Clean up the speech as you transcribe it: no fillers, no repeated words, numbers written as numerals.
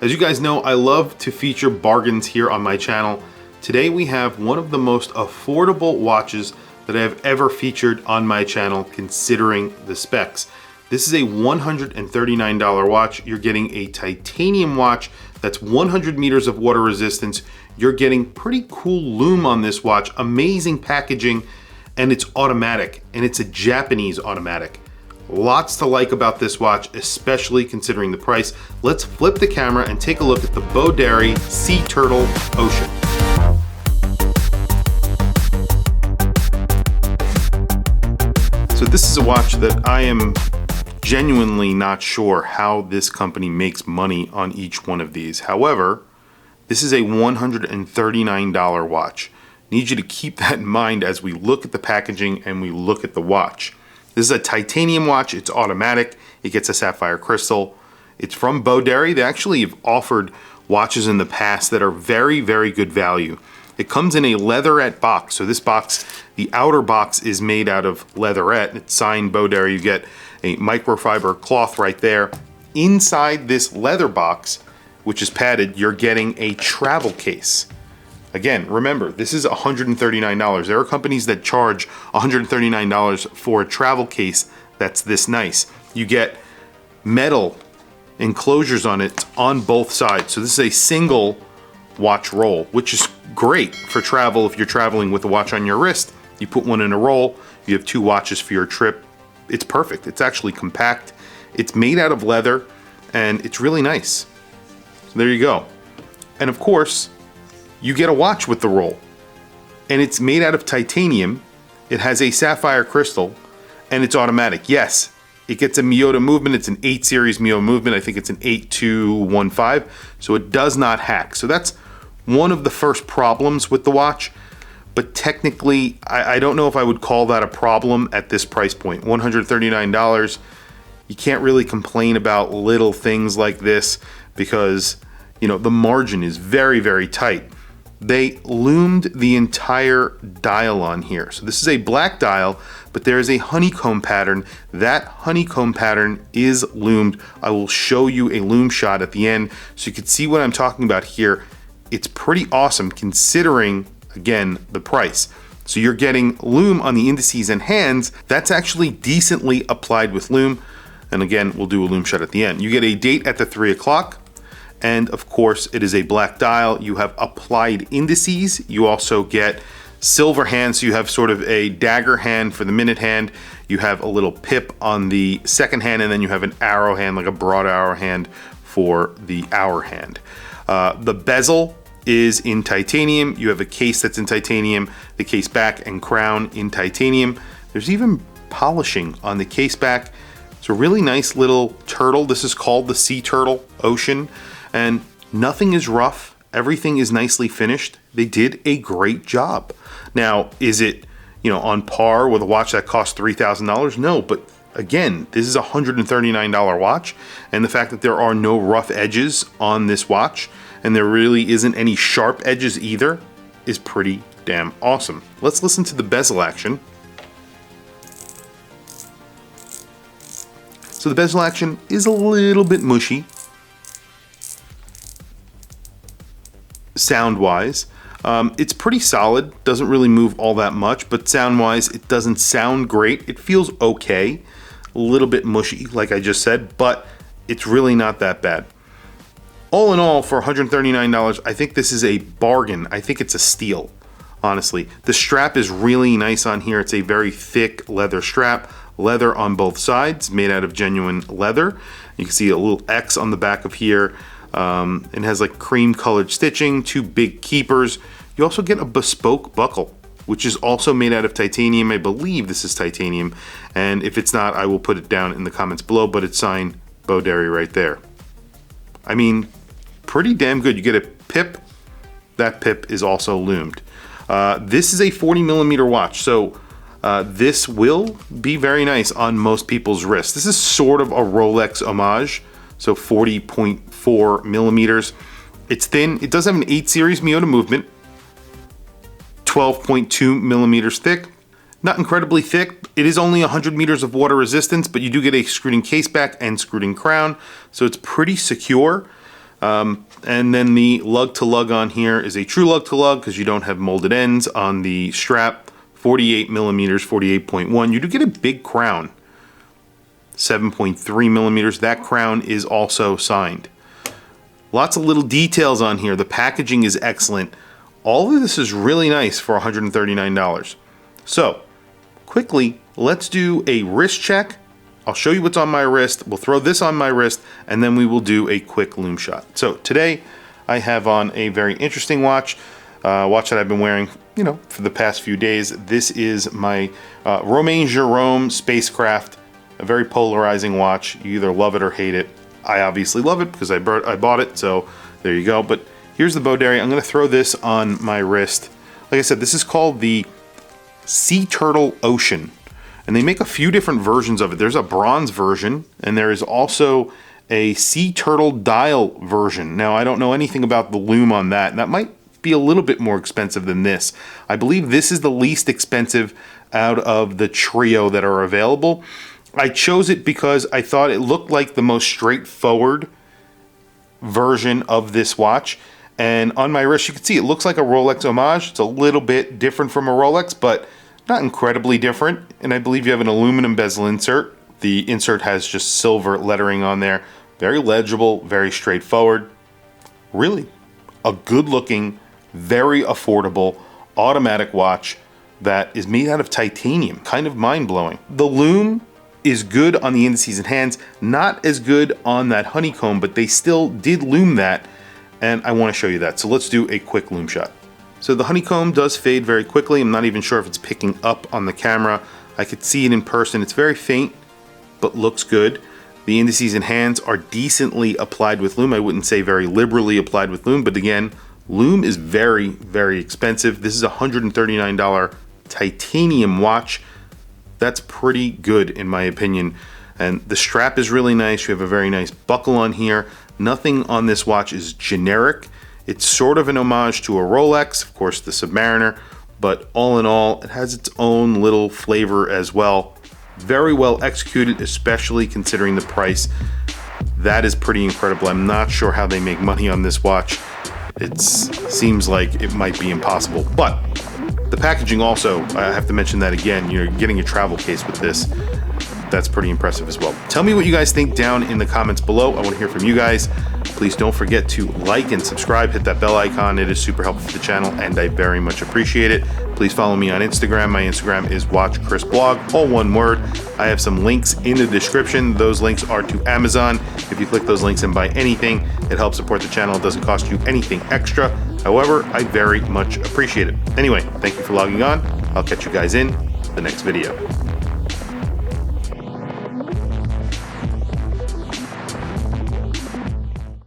As you guys know, I love to feature bargains here on my channel. Today we have one of the most affordable watches that I have ever featured on my channel considering the specs. This is a $139 watch. You're getting a titanium watch that's 100 meters of water resistance. You're getting pretty cool lume on this watch, amazing packaging, and it's automatic, and it's a Japanese automatic. Lots to like about this watch, especially considering the price. Let's flip the camera and take a look at the Boderry Seaturtle Ocean. So this is a watch that I am genuinely not sure how this company makes money on each one of these. However, this is a $139 watch. Need you to keep that in mind as we look at the packaging and we look at the watch. This is a titanium watch, it's automatic, it gets a sapphire crystal. It's from Boderry. They actually have offered watches in the past that are very, very good value. It comes in a leatherette box. So this box, the outer box is made out of leatherette. It's signed Boderry. You get a microfiber cloth right there. Inside this leather box, which is padded, you're getting a travel case. Again, remember, this is $139. There are companies that charge $139 for a travel case that's this nice. You get metal enclosures on it on both sides. So this is a single watch roll, which is great for travel. If you're traveling with a watch on your wrist, you put one in a roll, you have two watches for your trip. It's perfect. It's actually compact. It's made out of leather, and it's really nice. So there you go. And of course, you get a watch with the roll, and it's made out of titanium. It has a sapphire crystal, and it's automatic. Yes, it gets a Miyota movement. It's an 8 series Miyota movement. I think it's an 8215, so it does not hack. So that's one of the first problems with the watch, but technically, I don't know if I would call that a problem at this price point. $139, you can't really complain about little things like this because, you know, the margin is very, very tight. They lumed the entire dial on here. So this is a black dial, but there is a honeycomb pattern. That honeycomb pattern is lumed. I will show you a lume shot at the end so you can see what I'm talking about here. It's pretty awesome considering, again, the price. So you're getting lume on the indices and hands. That's actually decently applied with lume. And again, we'll do a lume shot at the end. You get a date at the 3 o'clock. And of course, it is a black dial. You have applied indices. You also get silver hands. So you have sort of a dagger hand for the minute hand. You have a little pip on the second hand, and then you have an arrow hand, like a broad arrow hand for the hour hand. The bezel is in titanium. You have a case that's in titanium, the case back and crown in titanium. There's even polishing on the case back. It's a really nice little turtle. This is called the Seaturtle Ocean. And nothing is rough. Everything is nicely finished. They did a great job. Now, is it, on par with a watch that costs $3,000? No, but again, this is a $139 watch. And the fact that there are no rough edges on this watch, and there really isn't any sharp edges either, is pretty damn awesome. Let's listen to the bezel action. So the bezel action is a little bit mushy. Sound-wise, it's pretty solid, doesn't really move all that much, but sound-wise, it doesn't sound great. It feels okay, a little bit mushy, like I just said, but it's really not that bad. All in all, for $139, I think this is a bargain. I think it's a steal, honestly. The strap is really nice on here. It's a very thick leather strap, leather on both sides, made out of genuine leather. You can see a little X on the back of here. It has like cream colored stitching, two big keepers. You also get a bespoke buckle, which is also made out of titanium. I believe this is titanium, and if it's not, I will put it down in the comments below, but it's signed Boderry right there. I mean, pretty damn good. You get a pip. That pip is also lumed. This is a 40mm watch, so this will be very nice on most people's wrists. This is sort of a Rolex homage. So 40.4 millimeters. It's thin. It does have an 8 series Miyota movement. 12.2 millimeters thick. Not incredibly thick. It is only 100 meters of water resistance, but you do get a screwed in case back and screwed in crown. So it's pretty secure. And then the lug to lug on here is a true lug to lug because you don't have molded ends on the strap. 48 millimeters, 48.1. You do get a big crown, 7.3 millimeters. That crown is also signed. Lots of little details on here. The packaging is excellent. All of this is really nice for $139. So, quickly, let's do a wrist check. I'll show you what's on my wrist. We'll throw this on my wrist, and then we will do a quick lume shot. So today, I have on a very interesting watch. Watch that I've been wearing, you know, for the past few days. This is my Romain Jerome spacecraft, a very polarizing watch. You either love it or hate it. I obviously love it because I bought it, so there you go. But here's the Boderry. I'm going to throw this on my wrist. Like I said, this is called the Seaturtle Ocean, and they make a few different versions of it. There's a bronze version, and there is also a Seaturtle dial version. Now, I don't know anything about the lume on that, and that might be a little bit more expensive than this. I believe this is the least expensive out of the trio that are available. I chose it because I thought it looked like the most straightforward version of this watch. And on my wrist, you can see it looks like a Rolex homage. It's a little bit different from a Rolex, but not incredibly different. And I believe you have an aluminum bezel insert. The insert has just silver lettering on there. Very legible, very straightforward. Really a good looking, very affordable automatic watch that is made out of titanium. Kind of mind-blowing. The lume is good on the indices and hands, not as good on that honeycomb, but they still did lume that, and I want to show you that. So let's do a quick lume shot. So the honeycomb does fade very quickly. I'm not even sure if it's picking up on the camera. I could see it in person. It's very faint, but looks good. The indices and hands are decently applied with lume. I wouldn't say very liberally applied with lume, but again, lume is very, very expensive. This is a $139 titanium watch. That's pretty good in my opinion. And the strap is really nice. You have a very nice buckle on here. Nothing on this watch is generic. It's sort of an homage to a Rolex, of course the Submariner, but all in all, it has its own little flavor as well. Very well executed, especially considering the price. That is pretty incredible. I'm not sure how they make money on this watch. It seems like it might be impossible, but the packaging also, I have to mention that again, you're getting a travel case with this. That's pretty impressive as well. Tell me what you guys think down in the comments below. I want to hear from you guys. Please don't forget to like and subscribe, hit that bell icon. It is super helpful for the channel and I very much appreciate it. Please follow me on Instagram. My Instagram is WatchChrisBlog, all one word. I have some links in the description. Those links are to Amazon. If you click those links and buy anything, it helps support the channel. It doesn't cost you anything extra. However, I very much appreciate it. Anyway, thank you for logging on. I'll catch you guys in the next video.